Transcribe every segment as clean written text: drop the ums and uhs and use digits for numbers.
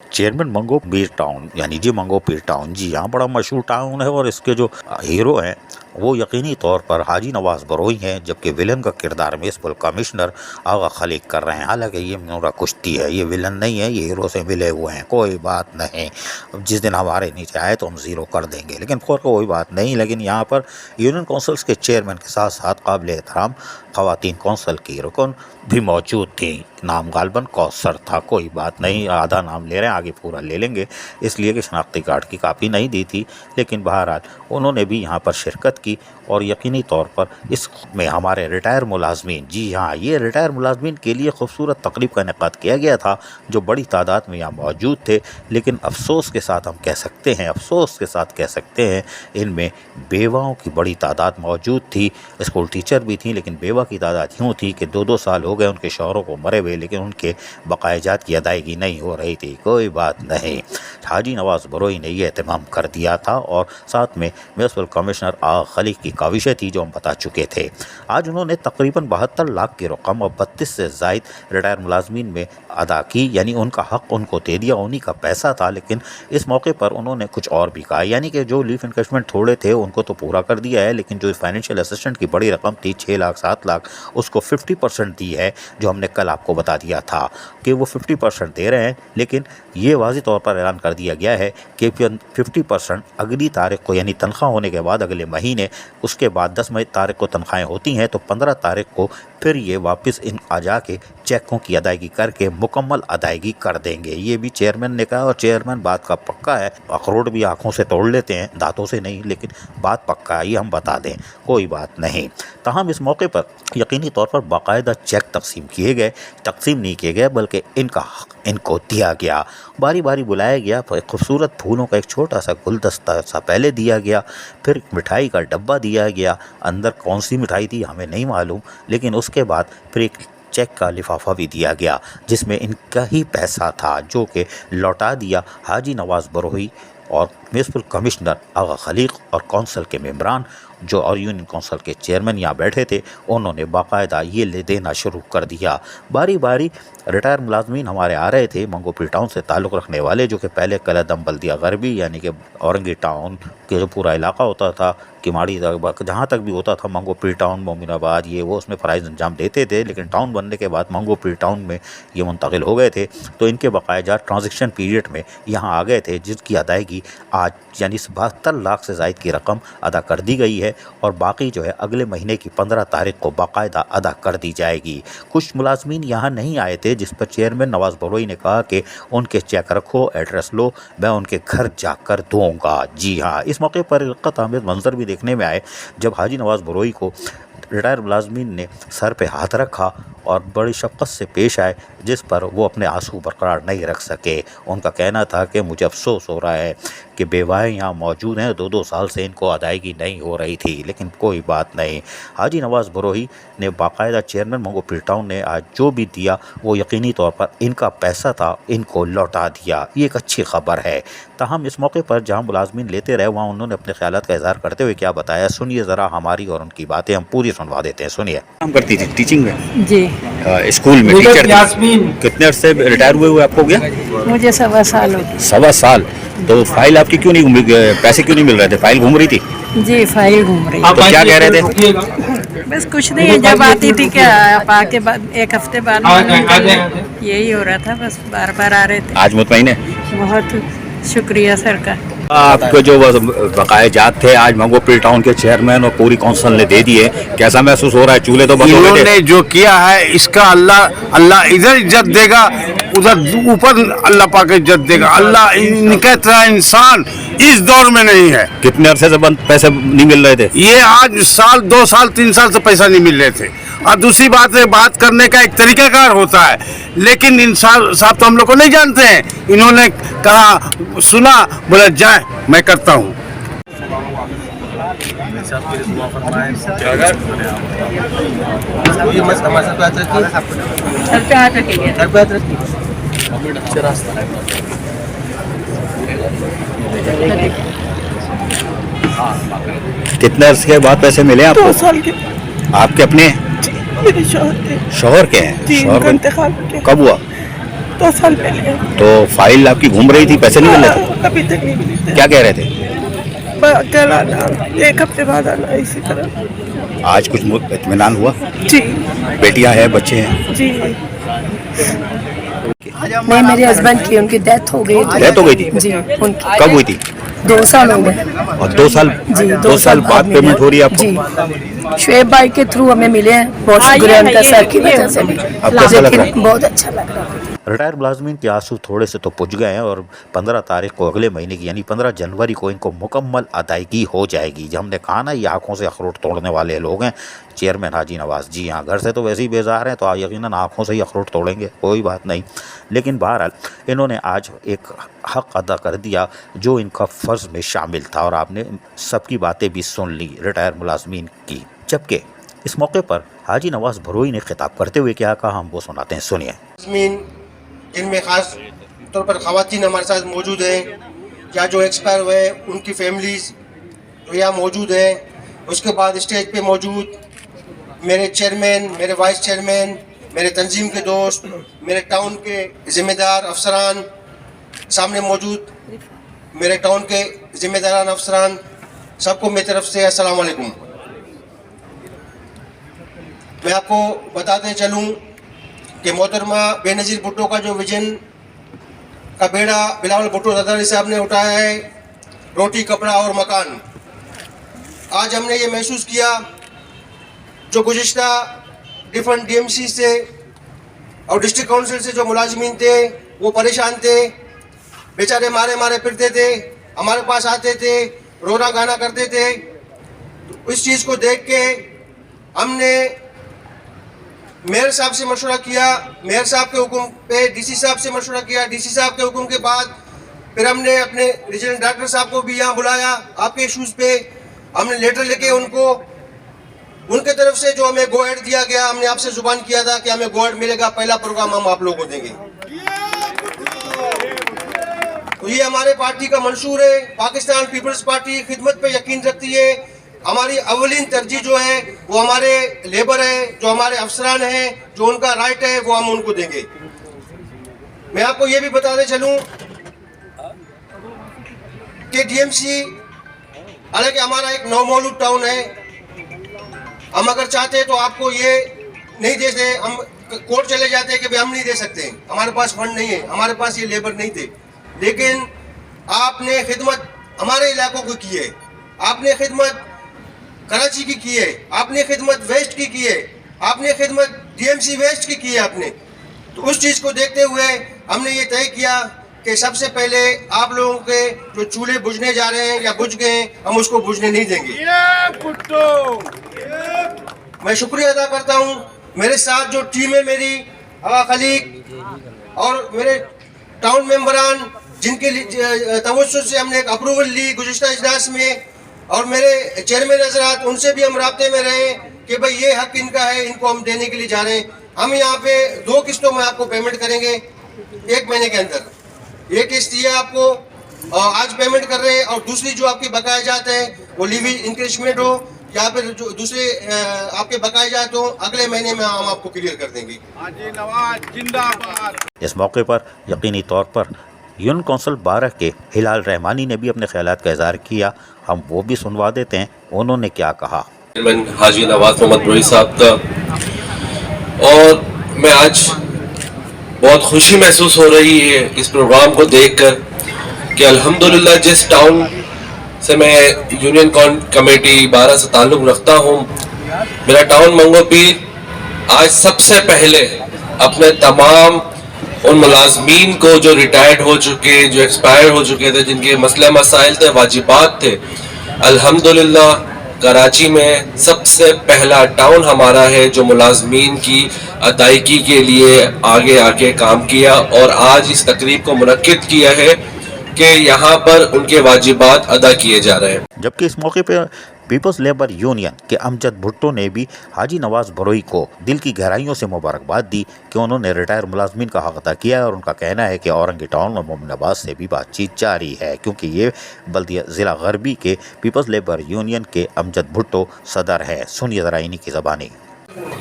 Chairman मंगो पीर town यानी जी मंगो पीर town जी यहाँ बड़ा मशहूर टाउन है और इसके जो हीरो हैं वो यकीनी तौर पर हाजी नवाज बरोई हैं, जबकि विलन का किरदार म्युनिसिपल कमिश्नर आगा खलीक कर रहे हैं। हालांकि ये नूरा कुश्ती है, ये विलन नहीं है, ये हीरो से मिले हुए हैं। कोई बात नहीं, जिस दिन हमारे नीचे आए तो हम ज़ीरो कर देंगे, लेकिन कोई बात नहीं। लेकिन यहाँ पर यूनियन काउंसिल्स के चेयरमैन के साथ साथ काबिल एहतराम ख़वातीन कौंसल की रुकन भी मौजूद थी। नाम गालबन कौसर था। कोई बात नहीं, आधा नाम ले रहे हैं, आगे पूरा ले लेंगे, इसलिए कि शनाख्ती कार्ड की कापी नहीं दी थी। लेकिन बहरहाल उन्होंने भी यहाँ पर शिरकत की और यकीनी तौर पर इसमें हमारे रिटायर मुलाजमीन, जी हाँ, ये रिटायर मुलाजमीन के लिए खूबसूरत तकरीब का इनेकाद किया गया था, जो बड़ी तादाद में यहाँ मौजूद थे। लेकिन अफसोस के साथ हम कह सकते हैं, अफसोस के साथ कह सकते हैं, इनमें बेवाओं की बड़ी तादाद मौजूद थी। स्कूल टीचर भी थी, लेकिन बेवा की तादाद यूँ थी कि 2-2 साल हो गए उनके शौहरों को मरे हुए, लेकिन उनके बकायजात की अदायगी नहीं हो रही थी। कोई बात नहीं, हाजी नवाज बरोई ने यह एहतमाम कर दिया था और साथ में म्युनिसिपल कमिश्नर आगा खलीक की काविशें थी जो हम बता चुके थे। आज उन्होंने तकरीबन 72 लाख की रकम और 32 से ज़ायद रिटायर मुलाजमीन में अदा की, यानी उनका हक़ उनको दे दिया, उन्हीं का पैसा था। लेकिन इस मौके पर उन्होंने कुछ और भी कहा, यानी कि जो लीव इनकैशमेंट थोड़े थे उनको तो पूरा कर दिया है, लेकिन जो फाइनेंशियल असिस्टेंट की बड़ी रकम थी 6 लाख 7 लाख, उसको 50% दी है, जो हमने कल आपको बता दिया था कि वो 50% दे रहे हैं। लेकिन ये वाज़ेह तौर पर ऐलान कर दिया गया है कि 50% अगली तारीख को, यानी तनख्वाह होने के बाद अगले महीने, उसके बाद 10 तारीख को तनख्वाहें होती हैं, तो 15 तारीख को फिर ये वापस इन आ जा के चेकों की अदायगी करके मुकम्मल अदायगी कर देंगे। ये भी चेयरमैन ने कहा और चेयरमैन बात का पक्का है। अखरोट भी आँखों से तोड़ लेते हैं, दांतों से नहीं, लेकिन बात पक्का है, ये हम बता दें, कोई बात नहीं। ताहम इस मौके पर यकीनी तौर पर बाकायदा चेक तकसीम किए गए, तकसीम नहीं किए गए बल्कि इनका हक़ इनको दिया गया। बारी बारी बुलाया गया, खूबसूरत फूलों का एक छोटा सा गुलदस्ता सा पहले दिया गया, फिर मिठाई का डब्बा दिया गया। अंदर कौन सी मिठाई थी हमें नहीं मालूम, लेकिन उसके बाद फिर एक चेक का लिफाफा भी दिया गया जिसमें इनका ही पैसा था, जो कि लौटा दिया हाजी नवाज बरोई और म्युनिसिपल कमिश्नर आगा खलीक और कौंसल के मेंबरान जो और यूनियन काउंसिल के चेयरमैन यहाँ बैठे थे, उन्होंने बाकायदा ये ले देना शुरू कर दिया। बारी बारी रिटायर मुलाजमीन हमारे आ रहे थे मंगो पीर टाउन से ताल्लुक़ रखने वाले, जो कि पहले कलदम बल्दिया गरबी यानी कि औरंगी टाउन के जो पूरा इलाका होता था, किमाड़ी जहाँ तक भी होता था, मंगो पीर टाउन, मोमिनाबाद, ये वो उसमें फ़राइज़ अंजाम देते थे। लेकिन टाउन बनने के बाद मंगो पीर टाउन में ये मुंतकिल हो गए थे, तो इनके बकायजात ट्रांजेक्शन पीरियड में यहाँ आ गए थे, जिसकी अदायगी आज यानी 72 लाख से ज़ायद की रकम अदा कर दी गई है और बाकी जो है अगले महीने की 15 तारीख को बाकायदा अदा कर दी जाएगी। कुछ मुलाजमीन यहाँ नहीं आए थे, जिस पर चेयरमैन नवाज बरोई ने कहा कि उनके चेक रखो, एड्रेस लो, मैं उनके घर जाकर दूँगा। जी हाँ, इस मौके पर रिक़्क़त आमेज़ मंजर भी देखने में आए जब हाजी नवाज बरोई को रिटायर मुलाजमीन ने सर पे हाथ रखा और बड़ी शफ़क़त से पेश आए, जिस पर वो अपने आंसू बरकरार नहीं रख सके। उनका कहना था कि मुझे अफसोस हो रहा है कि बेवाएँ यहाँ मौजूद हैं, 2-2 साल से इनको अदायगी नहीं हो रही थी, लेकिन कोई बात नहीं। हाजी नवाज बरोई ने बाकायदा चेयरमैन मंगो पीर टाउन ने आज जो भी दिया वो यकीनी तौर पर इनका पैसा था, इनको लौटा दिया। ये एक अच्छी खबर है। ताहम इस मौके पर जहाँ मुलाजमीन लेते रहे वहाँ उन्होंने अपने ख्यालात का इज़हार करते हुए क्या बताया, सुनिए ज़रा हमारी और उनकी बातें, हम पूरी सुनवा देते हैं, सुनिए। काम करती थी टीचिंग में? जी, स्कूल में टीचर थी। कितने अर्से रिटायर हुए आपको? गया मुझे 1.25 साल हो गए। 1.25 साल? तो फाइल आपकी क्यों नहीं, पैसे क्यों नहीं मिल रहे थे? फाइल घूम रही थी? जी, फाइल घूम रही। तो क्या कह रहे थे? बस कुछ नहीं, जब आती थी क्या आप आके बाद 1 हफ्ते बाद यही हो रहा था, बस बार बार आ रहे थे। आज मुतमईन है? बहुत शुक्रिया सर का। आपको जो बकायजात थे आज मंगो पीर टाउन के चेयरमैन और पूरी काउंसिल ने दे दिए, कैसा महसूस हो रहा है? चूल्हे तो बंद हो गए थे। इन्होंने जो किया है इसका अल्लाह इधर इज्जत देगा, उधर ऊपर अल्लाह पाक इज्जत देगा। अल्लाह इनके तरह इंसान इस दौर में नहीं है। कितने अरसे से बंद पैसे नहीं मिल रहे थे? ये आज साल 2 साल 3 साल से पैसा नहीं मिल रहे थे। और दूसरी बात है, बात करने का एक तरीकाकार होता है, लेकिन इंसान साहब तो हम लोग को नहीं जानते हैं। इन्होंने कहा, सुना, बोला जाए मैं करता हूँ। कितने अरसे के बाद पैसे मिले आपको? 2 साल के। आपके अपने? मेरे शौहर के। शौहर के हैं? जी, शौहर उनका इंतकाल हो गया। कब हुआ? 2 साल पहले। तो फाइल आपकी घूम रही थी, पैसे नहीं मिल रहे थे? अभी तक नहीं मिली थी। क्या कह रहे थे? कल आना, 1 हफ्ते बाद आना, इसी तरह। आज कुछ इत्मीनान हुआ? जी बेटियां हैं, बच्चे हैं? जी। नहीं, मेरे हस्बैंड की उनकी डेथ हो गई। डेथ हो गई थी? जी, उनकी कब हुई थी? 2 साल हो गए। और 2 साल? जी, 2 साल बाद मिले पेमेंट हो रही है आपको? जी, शुएब भाई के थ्रू हमें मिले हैं, बहुत शुक्रिया उनका सर की वजह से भी। आपको अच्छा लग रहा है? बहुत अच्छा लग रहा है। रिटायर मुलाजमीन के आंसू थोड़े से तो पुज गए हैं और 15 तारीख को अगले महीने की यानी 15 जनवरी को इनको मुकम्मल अदायगी हो जाएगी। जब हमने कहा ना ये आँखों से अखरोट तोड़ने वाले लोग हैं चेयरमैन हाजी नवाज जी, हाँ घर से तो वैसे ही बेजार हैं तो यकीनन आँखों से ही अखरोट तोड़ेंगे, कोई बात नहीं। लेकिन बहरहाल इन्होंने आज एक हक़ अदा कर दिया जो इनका फ़र्ज़ में शामिल था और आपने सबकी बातें भी सुन ली रिटायर मुलाजमीन की। जबकि इस मौके पर हाजी नवाज भरोई ने खिताब करते हुए क्या कहा हम वो सुनाते हैं, सुनिए। जिनमें ख़ास तौर पर ख़वातीन हमारे साथ मौजूद हैं या जो एक्सपायर हुए उनकी फैमिलीज़ तो यहाँ मौजूद हैं। उसके बाद स्टेज पे मौजूद मेरे चेयरमैन, मेरे वाइस चेयरमैन, मेरे तंजीम के दोस्त, मेरे टाउन के ज़िम्मेदार अफसरान सामने मौजूद, मेरे टाउन के ज़िम्मेदारान अफसरान, सबको मेरी तरफ से अस्सलाम वालेकुम। मैं आपको बताते चलूँ कि मोहतरमा बेनज़ीर भुट्टो का जो विजन का बेड़ा बिलावल भुट्टो ज़रदारी साहब ने उठाया है, रोटी कपड़ा और मकान, आज हमने ये महसूस किया जो गुज़िश्ता डिफरेंट DMC से और डिस्ट्रिक्ट काउंसिल से जो मुलाजमीन थे वो परेशान थे, बेचारे मारे फिरते थे, हमारे पास आते थे, रोना गाना करते थे। तो इस चीज़ को देख के हमने मेयर साहब से मशवरा किया, मेयर साहब के हुक्म पे DC साहब से मशवरा किया, DC साहब के हुक्म के बाद फिर हमने अपने रीजनल डॉक्टर साहब को भी यहाँ बुलाया। आपके इशूज़ पे हमने लेटर लेके उनके तरफ से जो हमें गो एड दिया गया, हमने आपसे जुबान किया था कि हमें गो एड मिलेगा, पहला प्रोग्राम हम आप लोगों को देंगे। तो ये हमारे पार्टी का मंशूर है। पाकिस्तान पीपल्स पार्टी खिदमत पे यकीन रखती है। हमारी अवलीन तरजीह जो है वो हमारे लेबर है, जो हमारे अफसरान हैं, जो उनका राइट है वो हम उनको देंगे। मैं आपको ये भी बताते चलूं कि DMC हालांकि हमारा एक नौमौलूद टाउन है, हम अगर चाहते तो आपको ये नहीं देते, हम कोर्ट चले जाते कि भाई हम नहीं दे सकते, हमारे पास फंड नहीं है, हमारे पास ये लेबर नहीं थे। लेकिन आपने खिदमत हमारे इलाकों को की है, आपने खिदमत कराची की है, आपने खिदमत वेस्ट की है, आपने खिदमत DMC वेस्ट की है आपने। तो उस चीज़ को देखते हुए हमने ये तय किया कि सबसे पहले आप लोगों के जो चूल्हे बुझने जा रहे हैं या बुझ गए हम उसको बुझने नहीं देंगे। मैं शुक्रिया अदा करता हूँ, मेरे साथ जो टीम है मेरी, हवा खलीक और मेरे टाउन मेंबरान जिनके तवज्जो से हमने एक अप्रूवल ली गुज़िश्ता इजलास में, और मेरे चेयरमैन हज़रात उनसे भी हम राब्ते में रहे कि भाई ये हक इनका है, इनको हम देने के लिए जा रहे हैं। हम यहाँ पे 2 किस्तों में आपको पेमेंट करेंगे 1 महीने के अंदर। ये किस्त ये आपको आज पेमेंट कर रहे हैं और दूसरी जो आपकी बकाया जाते हैं वो लीवी इंक्रीजमेंट हो या फिर जो दूसरे आपके बकाया जाते हो अगले महीने में हम आपको क्लियर कर देंगे। इस मौके पर यकीनी तौर पर यूनियन कौंसिल 12 के हिलाल रहमानी ने भी अपने ख्यालात का इज़हार किया, हम वो भी सुनवा देते हैं उन्होंने क्या कहा। हाजी नवाज मोहम्मद भरोई साहब का, और मैं आज बहुत खुशी महसूस हो रही है इस प्रोग्राम को देखकर कि अल्हम्दुलिल्लाह जिस टाउन से मैं यूनियन कमेटी 12 से ताल्लुक़ रखता हूँ, मेरा टाउन मंगोपीर आज सबसे पहले अपने तमाम उन मुलाजमीन को जो रिटायर्ड हो चुके, जो एक्सपायर हो चुके थे, जिनके मसले मसाइल थे, वाजिबात थे, अल्हम्दुलिल्लाह कराची में सबसे पहला टाउन हमारा है जो मुलाजमीन की अदायगी के लिए आगे आके काम किया और आज इस तकरीब को मुनक्किद किया है कि यहाँ पर उनके वाजिबात अदा किए जा रहे हैं। जबकि इस मौके पर पीपल्स लेबर यूनियन के अमजद भुट्टो ने भी हाजी नवाज भरोई को दिल की गहराइयों से मुबारकबाद दी कि उन्होंने रिटायर मुलाजमीन का हक अदा किया है और उनका कहना है कि औरंगी टाउन और मोमिनाबाद से भी बातचीत जारी है क्योंकि ये बल्दिया ज़िला गरबी के पीपल्स लेबर यूनियन के अमजद भुट्टो सदर है। सुनिए ज़रा इन्हीं की ज़बानी।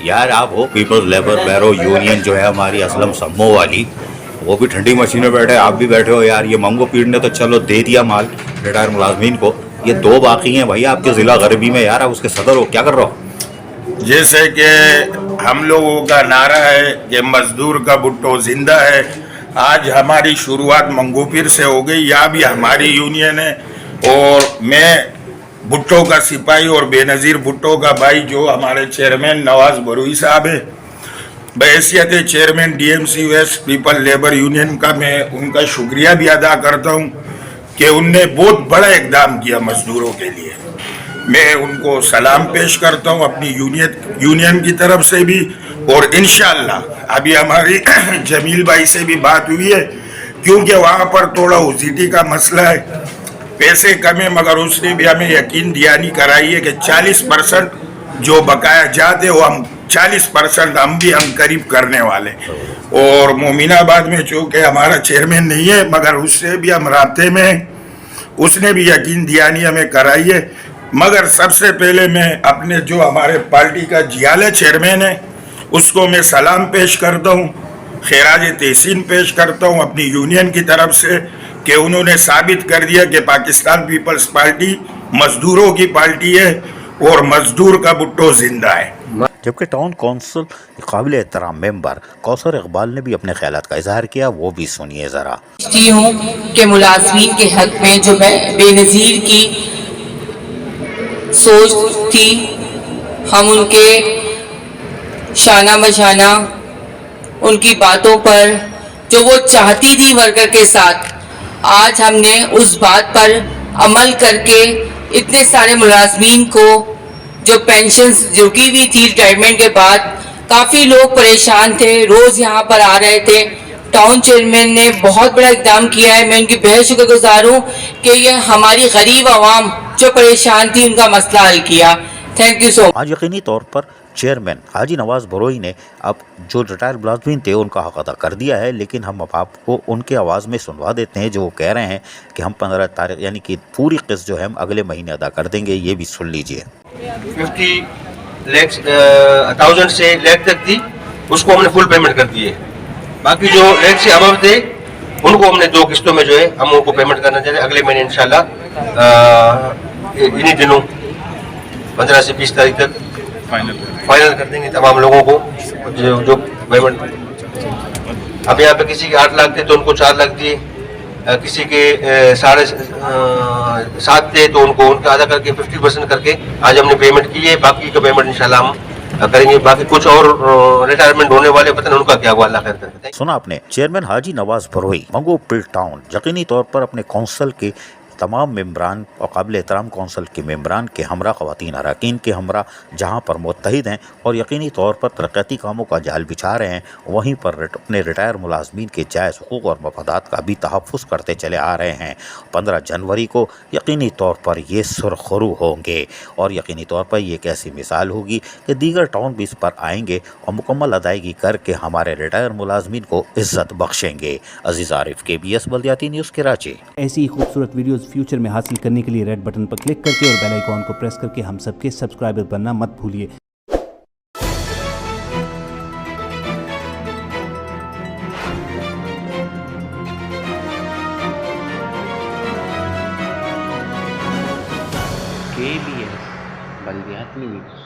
यार आप हो पीपल्स लेबर बैरो यूनियन जो है हमारी असलम सम्मो वाली, वो भी ठंडी मशीन में बैठे, आप भी बैठे हो यार। ये मंगो पीर ने तो चलो दे दिया माल रिटायर मुलाजमीन को, ये 2 बाकी हैं भैया आपके ज़िला गरबी में यार, आप उसके सदर हो, क्या कर रहे हो? जैसे कि हम लोगों का नारा है कि मजदूर का भुट्टो जिंदा है। आज हमारी शुरुआत मंगोपीर से हो गई, यहाँ भी हमारी यूनियन है और मैं भुट्टो का सिपाही और बेनज़ीर भुट्टो का भाई जो हमारे चेयरमैन नवाज बरुई साहब है, बहैसियत chairman DMC west people labour union का मैं उनका शुक्रिया भी अदा करता हूँ कि उनने बहुत बड़ा इकदाम किया मजदूरों के लिए। मैं उनको सलाम पेश करता हूँ अपनी यूनियन की तरफ से भी, और इंशाअल्लाह अभी हमारी जमील भाई से भी बात हुई है, क्योंकि वहाँ पर थोड़ा ओसीटी का मसला है, पैसे कम है, मगर उसने भी हमें यकीन दियानी कराई है कि 40% जो बकाया जाते वो हम 40% हम भी करीब करने वाले। और मोमिनाबाद में चूँकि हमारा चेयरमैन नहीं है, मगर उससे भी हम राब्ते में हैं, उसने भी यकीन दियानी हमें कराई है। मगर सबसे पहले मैं अपने जो हमारे पार्टी का जियाले चेयरमैन है उसको मैं सलाम पेश करता हूँ, खैराज तहसीन पेश करता हूँ अपनी यूनियन की तरफ से कि उन्होंने साबित कर दिया कि पाकिस्तान पीपल्स पार्टी मजदूरों की पार्टी है और मजदूर का भुट्टो जिंदा है। जबकि टाउन काउंसिल काबिल एहतराम मेंबर कौसर इकबाल ने भी अपने ख्यालात का इजहार किया, वो भी सुनिए ज़रा। हूँ कि मुलाजमीन के हक में जो बेनज़ीर की सोच थी, हम उनके शाना बशाना उनकी बातों पर जो वो चाहती थी वर्कर के साथ, आज हमने उस बात पर अमल करके इतने सारे मुलाजमीन को जो पेंशन्स रुकी हुई थी रिटायरमेंट के बाद, काफ़ी लोग परेशान थे, रोज़ यहाँ पर आ रहे थे। टाउन चेयरमैन ने बहुत बड़ा इक़दाम किया है, मैं उनकी बेहद शुक्रगुजार हूँ कि ये हमारी गरीब आवाम जो परेशान थी उनका मसला हल किया। Thank you so much. आज यकीनी तौर पर चेयरमैन हाजी नवाज बरोई ने अब जो रिटायर्ड मुलाजमीन थे उनका हक अदा कर दिया है, लेकिन हम अब आपको उनके आवाज़ में सुनवा देते हैं जो वो कह रहे हैं कि हम 15 तारीख यानी कि पूरी किस्त जो है हम अगले महीने अदा कर देंगे। ये भी सुन लीजिए। 50,000 से लाख तक थी, उसको हमने फुल पेमेंट कर दी है। बाकी जो लाख से अबव थे उनको हमने 2 किस्तों में जो है हम उनको पेमेंट करना चाहिए। अगले महीने इंशाल्लाह इन्हीं दिनों 15 से 20 तारीख तक फाइनल कर देंगे तमाम लोगों को जो पेमेंट। अब यहाँ पे किसी के 8 लाख थे तो उनको 4 लाख दिए, किसी के 7.5 थे तो उनको उनका आधा करके 50% करके आज हमने पेमेंट की है। बाकी का पेमेंट इंशाल्लाह हम करेंगे। बाकी कुछ और रिटायरमेंट होने वाले पता नहीं उनका क्या हुआ, अल्लाह खैर करे। सुना आपने चेयरमैन हाजी नवाज बरोई मंगो पीर टाउन यकीनी तौर पर अपने कौंसल के तमाम मेम्बरान और काबिल एहतराम कौंसल के मेम्बरान के हमरा ख़वातीन अरकान के हमरा जहाँ पर मुत्तहिद हैं और यकीनी तौर पर तरक्याती कामों का जाल बिछा रहे हैं, वहीं पर अपने रिटायर मुलाजमीन के जायज़ हुकूक़ और मफादात का भी तहफ़्फ़ुज़ करते चले आ रहे हैं। 15 जनवरी को यकीनी तौर पर ये सुरखरू होंगे और यकीनी तौर पर ये एक ऐसी मिसाल होगी कि दीगर टाउन भी इस पर आएंगे और मुकम्मल अदायगी करके हमारे रिटायर मुलाजमीन को इज़्ज़त बख्शेंगे। अज़ीज़ आरिफ, KBS बल्दियाती न्यूज़, कराची। ऐसी ही खूबसूरत वीडियोस फ्यूचर में हासिल करने के लिए रेड बटन पर क्लिक करके और बेल आइकॉन को प्रेस करके हम सबके सब्सक्राइबर बनना मत भूलिए। KBS बल्दियाती न्यूज़।